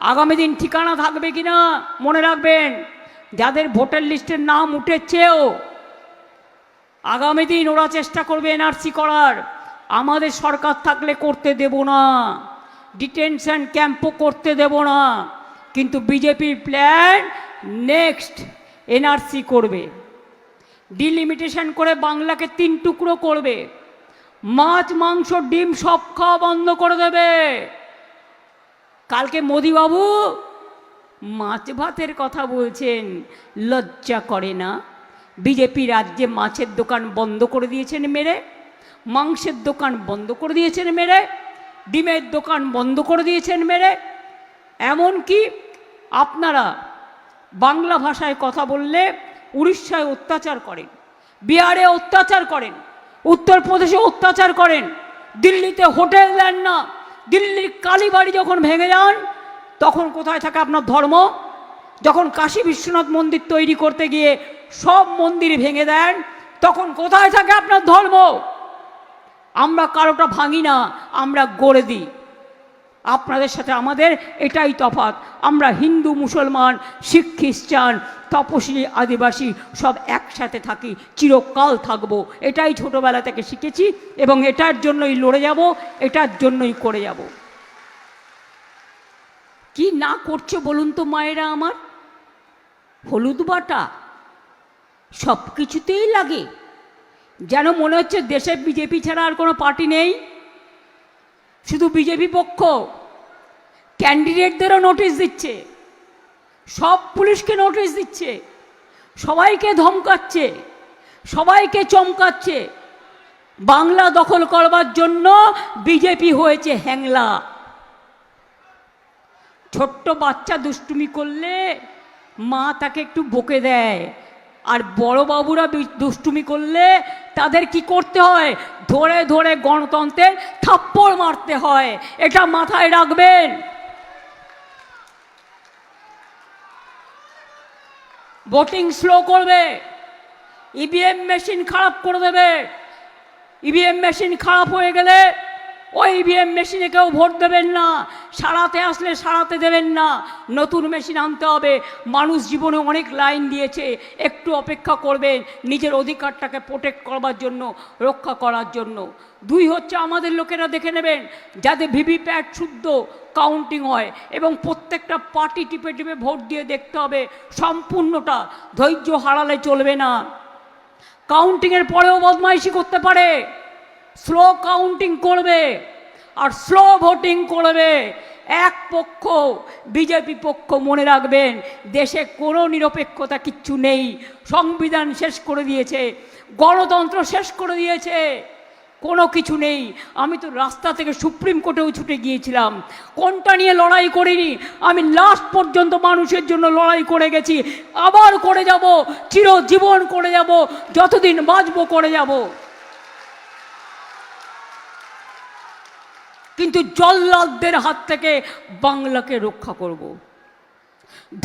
আগামী দিন ঠিকানা থাকবে কিনা মনে রাখবেন, যাদের ভোটার লিস্টের নাম উঠেছেও আগামী দিন ওরা চেষ্টা করবে এনআরসি করার। আমাদের সরকার থাকলে করতে দেব না, ডিটেনশন ক্যাম্পও করতে দেব না, কিন্তু বিজেপির প্ল্যান নেক্সট এনআরসি করবে, ডিলিমিটেশন করে বাংলাকে 3 টুকরো করবে, মাছ মাংস ডিম সব খাওয়া বন্ধ করে দেবে। কালকে মোদিবাবু মাছ ভাতের কথা বলছেন, লজ্জা করে না? বিজেপি রাজ্যে মাছের দোকান বন্ধ করে দিয়েছেন মেরে, মাংসের দোকান বন্ধ করে দিয়েছেন মেরে, ডিমের দোকান বন্ধ করে দিয়েছেন মেরে। এমনকি আপনারা বাংলা ভাষায় কথা বললে উড়িষ্যায় অত্যাচার করেন, বিহারে অত্যাচার করেন, উত্তরপ্রদেশে অত্যাচার করেন, দিল্লিতে হোটেল দেন না। দিল্লির কালীবাড়ি যখন ভেঙে যান তখন কোথায় থাকে আপনার ধর্ম? যখন কাশী বিশ্বনাথ মন্দির তৈরি করতে গিয়ে সব মন্দির ভেঙে দেন তখন কোথায় থাকে আপনার ধর্ম? আমরা কারোটা ভাঙি না, আমরা গড়ে দিই। আপনাদের সাথে আমাদের এটাই তফাৎ। আমরা হিন্দু, মুসলমান, শিখ, খ্রিস্টান, তপশিলি, আদিবাসী সব একসাথে থাকি, চিরকাল থাকব। এটাই ছোটবেলা থেকে শিখেছি এবং এটার জন্যই লড়ে যাব, এটার জন্যই করে যাব। কি না করছে বলুন তো মায়েরা আমার? হলুদ বাটা সব কিছুতেই লাগে, যেন মনে হচ্ছে দেশে বিজেপি ছাড়া আর কোনো পার্টি নেই, শুধু বিজেপি পক্ষ। ক্যান্ডিডেটদেরও নোটিশ দিচ্ছে, সব পুলিশকে নোটিশ দিচ্ছে, সবাইকে ধমকাচ্ছে, সবাইকে চমকাচ্ছে। বাংলা দখল করবার জন্য বিজেপি হয়েছে হ্যাংলা। ছোট্ট বাচ্চা দুষ্টুমি করলে মা তাকে একটু বকে দেয়, আর বড় বাবুরা দুষ্টুমি করলে তাদের কি করতে হয়? ধরে ধরে গণতন্ত্রের থাপ্পড় মারতে হয়। এটা মাথায় রাখবেন। ভোটিং স্লো করবে, ইভিএম মেশিন খারাপ করে দেবে। ইভিএম মেশিন খারাপ হয়ে গেলে ওই ইভিএম মেশিনে কেউ ভোট দেবেন না, সারাতে আসলে সারাতে দেবেন না, নতুন মেশিন আনতে হবে। মানুষ জীবনে অনেক লাইন দিয়েছে, একটু অপেক্ষা করবেন নিজের অধিকারটাকে প্রোটেক্ট করবার জন্য, রক্ষা করার জন্য। 2 হচ্ছে আমাদের লোকেরা দেখে নেবেন যাদের ভিভিপ্যাট শুদ্ধ কাউন্টিং হয়, এবং প্রত্যেকটা পার্টি টিপে টিপে ভোট দিয়ে দেখতে হবে সম্পূর্ণটা। ধৈর্য হারালে চলবে না। কাউন্টিংয়ের পরেও বদমাইশি করতে পারে, স্লো কাউন্টিং করবে আর স্লো ভোটিং করবে। এক পক্ষ বিজেপি পক্ষ। মনে রাখবেন, দেশে কোনো নিরপেক্ষতা কিচ্ছু নেই। সংবিধান শেষ করে দিয়েছে, গণতন্ত্র শেষ করে দিয়েছে, কোনো কিছু নেই। আমি তো রাস্তা থেকে সুপ্রিম কোর্টেও ছুটে গিয়েছিলাম, কোনটা নিয়ে লড়াই করিনি। আমি লাস্ট পর্যন্ত মানুষের জন্য লড়াই করে গেছি, আবার করে যাব, চিরজীবন করে যাব, যতদিন বাঁচবো করে যাব। কিন্তু জল্লাদদের হাত থেকে বাংলাকে রক্ষা করব,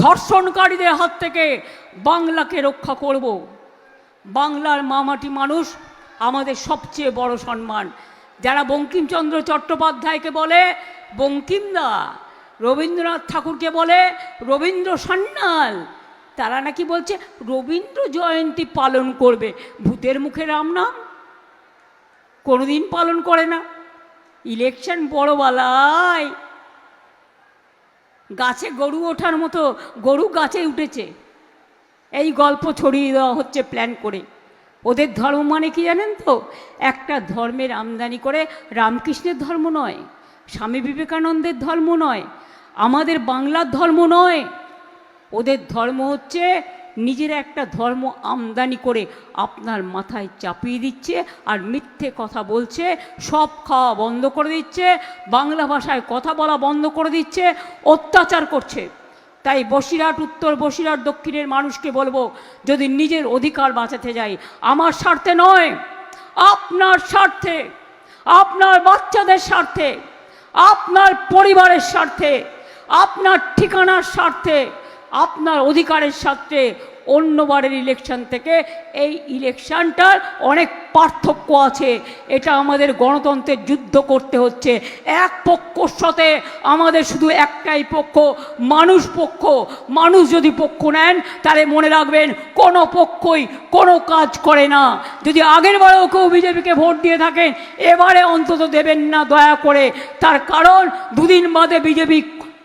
ধর্ষণকারীদের হাত থেকে বাংলাকে রক্ষা করব। বাংলার মামাটি মানুষ আমাদের সবচেয়ে বড় সম্মান। যারা বঙ্কিমচন্দ্র চট্টোপাধ্যায়কে বলে বঙ্কিমদা, রবীন্দ্রনাথ ঠাকুরকে বলে রবীন্দ্র সান্যাল, তারা নাকি বলছে রবীন্দ্র জয়ন্তী পালন করবে। ভূতের মুখে রাম নাম কোনোদিন পালন করে না। ইলেকশন বড়বালায় গাছে গরু ওঠার মতো গরু গাছে উঠেছে, এই গল্প ছড়িয়ে দেওয়া হচ্ছে প্ল্যান করে। ওদের ধর্ম মানে কি জানেন তো? একটা ধর্মের আমদানি করে, রামকৃষ্ণের ধর্ম নয়, স্বামী বিবেকানন্দের ধর্ম নয়, আমাদের বাংলার ধর্ম নয়। ওদের ধর্ম হচ্ছে নিজের একটা ধর্ম আমদানি করে আপনার মাথায় চাপিয়ে দিচ্ছে, আর মিথ্যে কথা বলছে, সব খাওয়া বন্ধ করে দিচ্ছে, বাংলা ভাষায় কথা বলা বন্ধ করে দিচ্ছে, অত্যাচার করছে। তাই বসিরহাট উত্তর, বসিরহাট দক্ষিণের মানুষকে বলবো, যদি নিজের অধিকার বাঁচাতে যাই, আমার স্বার্থে নয়, আপনার স্বার্থে, আপনার বাচ্চাদের স্বার্থে, আপনার পরিবারের স্বার্থে, আপনার ঠিকানার স্বার্থে, আপনার অধিকারের স্বার্থে অন্যবারের ইলেকশন থেকে এই ইলেকশনটার অনেক পার্থক্য আছে। এটা আমাদের গণতন্ত্রের যুদ্ধ করতে হচ্ছে। এক পক্ষর সাথে আমাদের শুধু একটাই পক্ষ, মানুষ পক্ষ। মানুষ যদি পক্ষ নেন তাহলে মনে রাখবেন কোনো পক্ষই কোনো কাজ করে না। যদি আগের বারেও কেউ বিজেপিকে ভোট দিয়ে থাকেন, এবারে অন্তত দেবেন না দয়া করে। তার কারণ দুদিন বাদে বিজেপি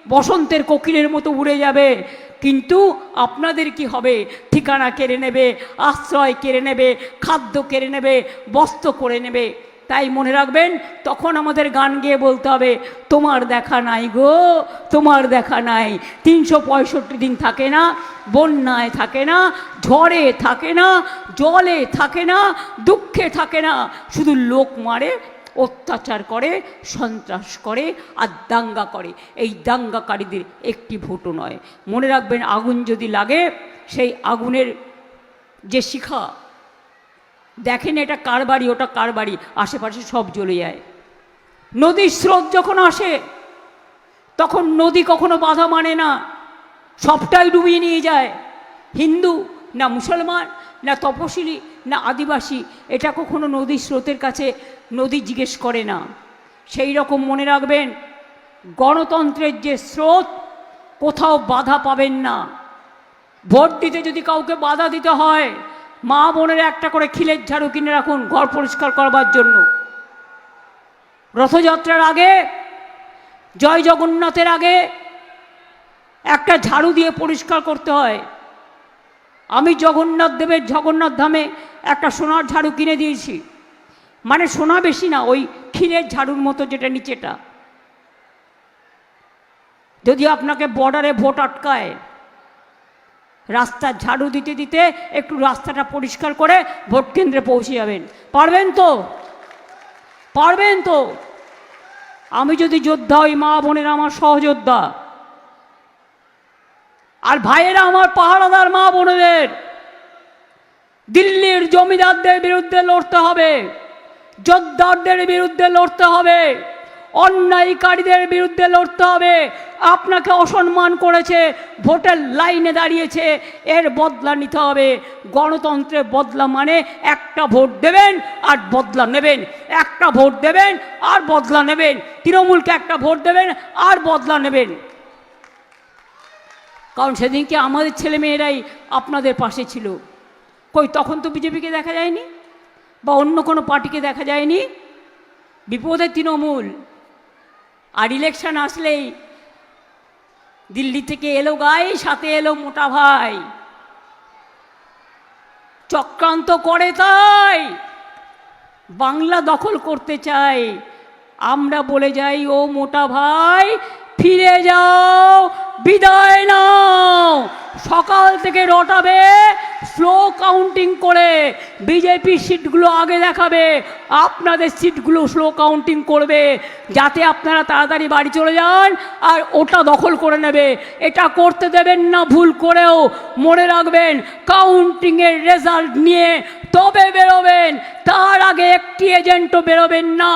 বসন্তের কোকিলের মতো উড়ে যাবে। কিন্তু আপনাদের কি হবে? ঠিকানা কেড়ে নেবে, আশ্রয় কেড়ে নেবে, খাদ্য কেড়ে নেবে, বস্ত্র করে নেবে। তাই মনে রাখবেন, তখন আমাদের গান গেয়ে বলতে হবে, তোমার দেখা নাই গো, তোমার দেখা নাই। 365 দিন থাকে না, বন্যায় থাকে না, ঝড়ে থাকে না, জলে থাকে না, দুঃখে থাকে না, শুধু লোক মারে, অত্যাচার করে, সন্ত্রাস করে আর দাঙ্গা করে। এই দাঙ্গাকারীদের একটি ভোটও নয়। মনে রাখবেন, আগুন যদি লাগে, সেই আগুনের যে শিখা, দেখেন এটা কার বাড়ি, ওটা কার বাড়ি, আশেপাশে সব জ্বলে যায়। নদীর স্রোত যখন আসে, তখন নদী কখনো বাধা মানে না, সবটাই ডুবিয়ে নিয়ে যায়। হিন্দু না মুসলমান না তপশিলি না আদিবাসী, এটা কখনো নদীর স্রোতের কাছে নদী জিজ্ঞেস করে না। সেই রকম মনে রাখবেন, গণতন্ত্রের যে স্রোত, কোথাও বাধা পাবেন না। ভোট দিতে যদি কাউকে বাধা দিতে হয়, মা বোনের একটা করে খিলের ঝাড়ু কিনে রাখুন ঘর পরিষ্কার করবার জন্য। রথযাত্রার আগে, জয় জগন্নাথের আগে একটা ঝাড়ু দিয়ে পরিষ্কার করতে হয়। আমি জগন্নাথ দেবের জগন্নাথ ধামে একটা সোনার ঝাড়ু কিনে দিয়েছি। মানে সোনা বেশি না, ওই খিলের ঝাড়ুর মতো যেটা নিচেটা। যদি আপনাকে বর্ডারে ভোট আটকায়, রাস্তার ঝাড়ু দিতে দিতে একটু রাস্তাটা পরিষ্কার করে ভোট কেন্দ্রে পৌঁছে যাবেন। পারবেন তো? পারবেন তো? আমি যদি যোদ্ধা, ওই মা বোনেরা আমার সহযোদ্ধা, আর ভাইয়েরা আমার পাহারাদার মা বোনেদের। দিল্লির জমিদারদের বিরুদ্ধে লড়তে হবে, যোদ্ধাদের বিরুদ্ধে লড়তে হবে, অন্যায়কারীদের বিরুদ্ধে লড়তে হবে। আপনাকে অসম্মান করেছে, ভোটের লাইনে দাঁড়িয়েছে, এর বদলা নিতে হবে। গণতন্ত্রের বদলা মানে একটা ভোট দেবেন আর বদলা নেবেন, একটা ভোট দেবেন আর বদলা নেবেন। তৃণমূলকে একটা ভোট দেবেন আর বদলা নেবেন। কারণ সেদিনকে আমাদের ছেলেমেয়েরাই আপনাদের পাশে ছিল। কই তখন তো বিজেপিকে দেখা যায়নি বা অন্য কোনো পার্টিকে দেখা যায়নি। বিপদে তৃণমূল। আর ইলেকশন আসলেই দিল্লি থেকে এলো গাই, সাথে এলো মোটা ভাই, চক্রান্ত করে। তাই বাংলা দখল করতে চাই। আমরা বলে যাই, ও মোটা ভাই ফিরে যাও, বিদায় নাও। সকাল থেকে রটাবে স্লো কাউন্টিং করে, বিজেপি সিটগুলো আগে দেখাবে, আপনাদের সিটগুলো স্লো কাউন্টিং করবে, যাতে আপনারা তাড়াতাড়ি বাড়ি চলে যান আর ওটা দখল করে নেবে। এটা করতে দেবেন না ভুল করেও। মনে রাখবেন, কাউন্টিংয়ের রেজাল্ট নিয়ে তবে বেরোবেন, তার আগে একটি এজেন্টও বেরোবেন না।